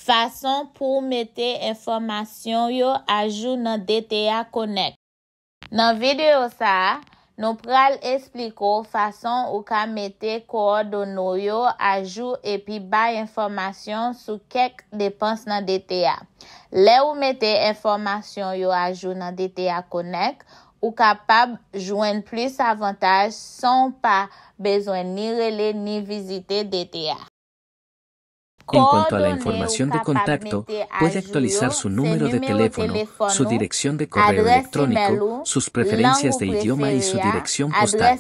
Façon pour mettre information yo à jour dans DTA Connect. Dans vidéo ça, nous pral expliquer façon ou ka mettre coordonnées yo à jour et puis bay information sur quelques dépenses dans DTA. Là ou mettez information yo à jour dans DTA Connect, ou capable joindre plus avantages sans pas besoin ni relais ni visiter DTA. En cuanto a la información de contacto, puede actualizar su número de teléfono, su dirección de correo electrónico, sus preferencias de idioma y su dirección postal.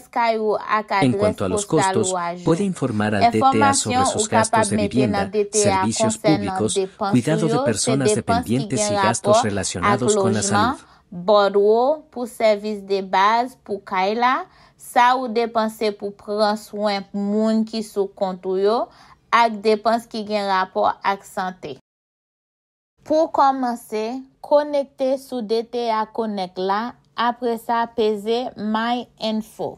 En cuanto a los costos, puede informar al DTA sobre sus gastos de vivienda, servicios públicos, cuidado de personas dependientes y gastos relacionados con la salud. Bordeaux pour service de base pour Kaila, ça ou dépenser pour prendre soin pour moun qui sous compte yo, ak dépenses qui gen rapport ak santé. Pour commencer, connecter sous DTA Connect là, après ça peser My Info.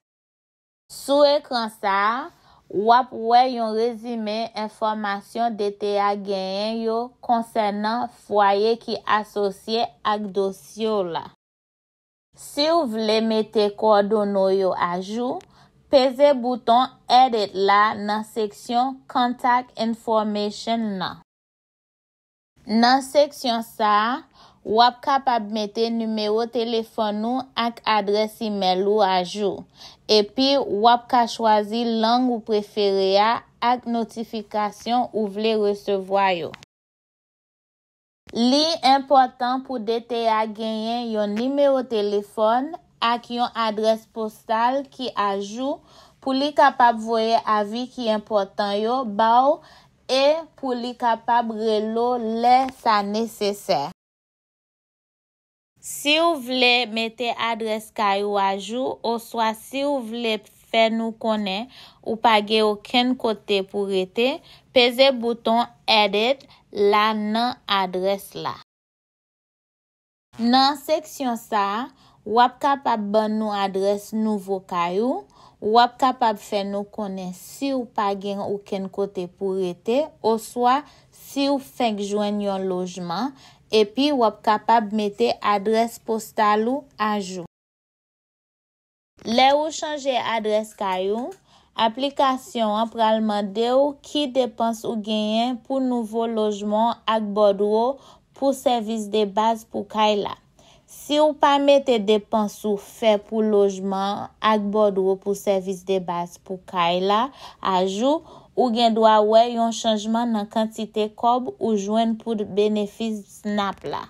Sous écran ça, wap wè yon résumé information DTA genyen yo concernant foyer qui associé ak dossier là. Si vous voulez mettre coordonnées yo à jour, pesez bouton Edit là dans section Contact Information là. Dans section ça, wap capable mettre numéro téléphone ou ak adresse email ou à jour. Et puis wap ka choisi langue ou préféré ak notification ou vle recevoir yo. Li important pour DTA genyen yon numéro téléphone ak yon adresse postale qui à jour pour li capable voyer avis qui important yo bao et pour li capable relo le sa nécessaire. Si vous voulez mettre adresse kayou à jour, ou soit si vous voulez faire nous connaître ou pas gen aucun côté pour rete, pesez bouton Edit là nan adresse là. Dans section ça, wap capable ban nou adresse nouveau kayou, wap capable faire nous connaître si ou pas gen aucun côté pour rete, ou soit si ou fèk joindre yon logement. Et puis, wap capable mettre adresse postale ou à jour. Le ou changer adresse kayou, application pral mande ou qui dépense ou genyen pour nouveau logement ak Bordeaux pour service de base pour Kaila. Si ou pas mette dépense ou fait pour logement ak Bordeaux pour service de base pour Kaila à jour, ou gen doit wè yon changement dans quantité kob ou joindre pour bénéfice SNAP là.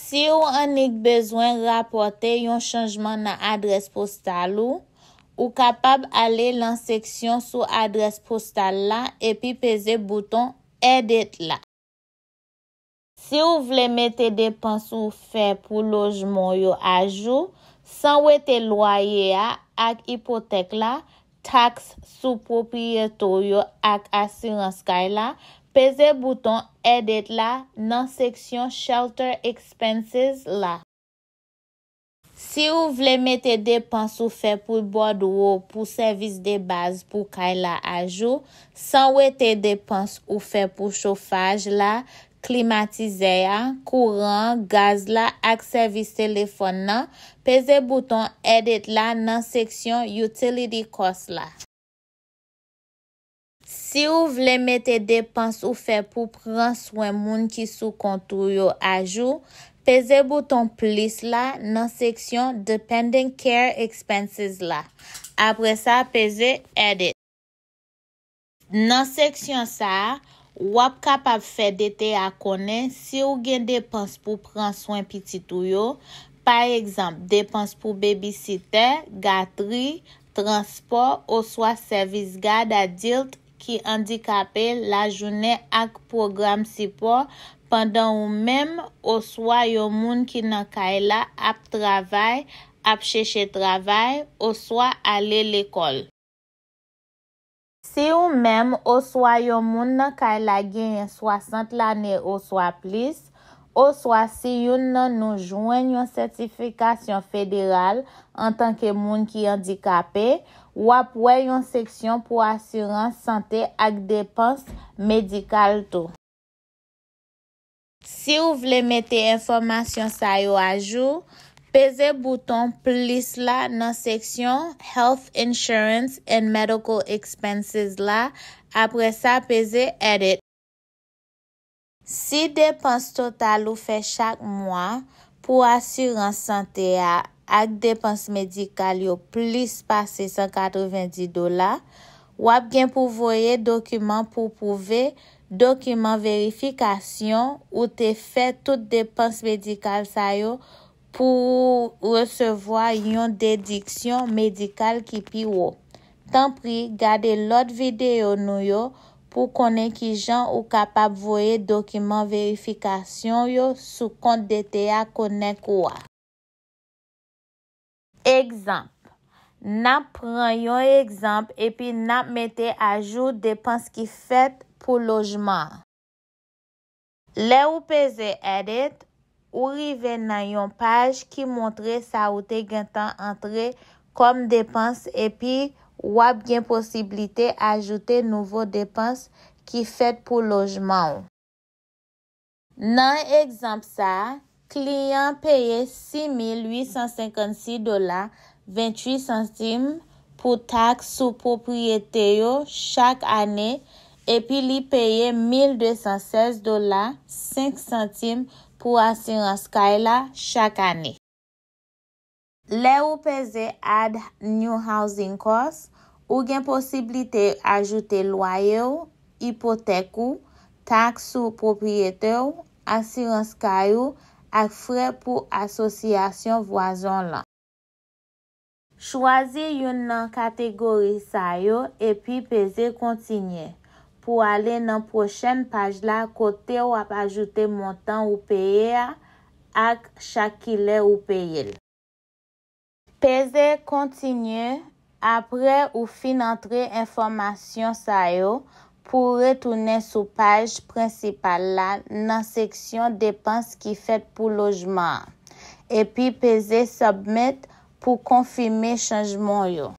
Si ou anik besoin rapporter yon changement dans adresse postale ou capable aller dans section sous adresse postale là et puis peser bouton Edit là. Si ou vle mettre dépenses ou fait pour logement yo à jour, sans wete loyer ak hypothèque là, taxe sous propriété yo ak assurance kay la, pesez bouton Edit là dans section Shelter Expenses là. Si vous voulez mettre dépenses ou fait pour Bordeaux pour service de base pour kay la à jour, sans wete dépenses ou fait pour chauffage là, climatisé, courant, gaz là, ak service téléphone là, pesez bouton Edit là dans section Utility Cost là. Si vous voulez mettre dépenses ou fait pour prendre soin moun qui sous compte yo à jour, pesez bouton Plus là dans section Dependent Care Expenses là. Après ça, pesez Edit. Dans section ça, wap capable faire DTA connaître si ou gen dépenses pour prendre soin petit ou yo, par exemple dépenses pour babysitter, gâterie, transport ou soit service garde adulte qui handicapé la journée ak programme support pendant ou même ou soit yon moun qui nan kay la ap travail, ap chercher travail ou soit aller l'école. Si ou même ou soit yon moun nan kay la gen 60 l'année ou soit plus, Ou soit si yon nan nou jwen yon certification fédérale en tant que moun ki handicapé, wap wè yon section pour assurance santé ak dépenses médicales tout. Si ou vle mette information sa yo à jour, pese bouton plus la nan section Health Insurance and Medical Expenses la, après ça pese Edit. Si dépense totale ou fait chaque mois pour assurance santé ak dépense médicale yo plus passé $190, wap gen pou voye document pour prouver document vérification ou te fait toute dépense médicale sa yo pour recevoir yon déduction médicale qui pi wo. Tant pri, gade l'autre vidéo nou yo pour connaître qui jan ou capable voyer document vérification yo sous compte DTA Connect ou. Exemple. N'a pran yon exemple et puis n'a mette à jour dépenses qui fait pour logement. Le ou pese edit, ou rive nan yon page qui montre sa ou te gen tan entre comme dépense et puis wap gen possibilité ajouter nouveau dépense qui fait pour logement. Nan exemple ça, client paye $6,856.28 pour taxe sous propriété yo chaque année et puis li paye $1,216.05 pour assurance Kayla chaque année. Le ou pese add new housing cost, ou gen possibilité ajouter loyer ou, hypothèque ou, taxe sous propriété ou, assurance kayou ak frais pour association voisin lan. Choisi yon nan catégorie sa yo et puis pese continuer. Pour aller dans prochaine page la côté ou ap ajouter montant ou payer ak chaque kile ou payer. Pese continuer après ou fin entrer information sa yo pour retourner sur page principale la dans section dépenses qui fait pour logement et puis pese submit pour confirmer changement yo.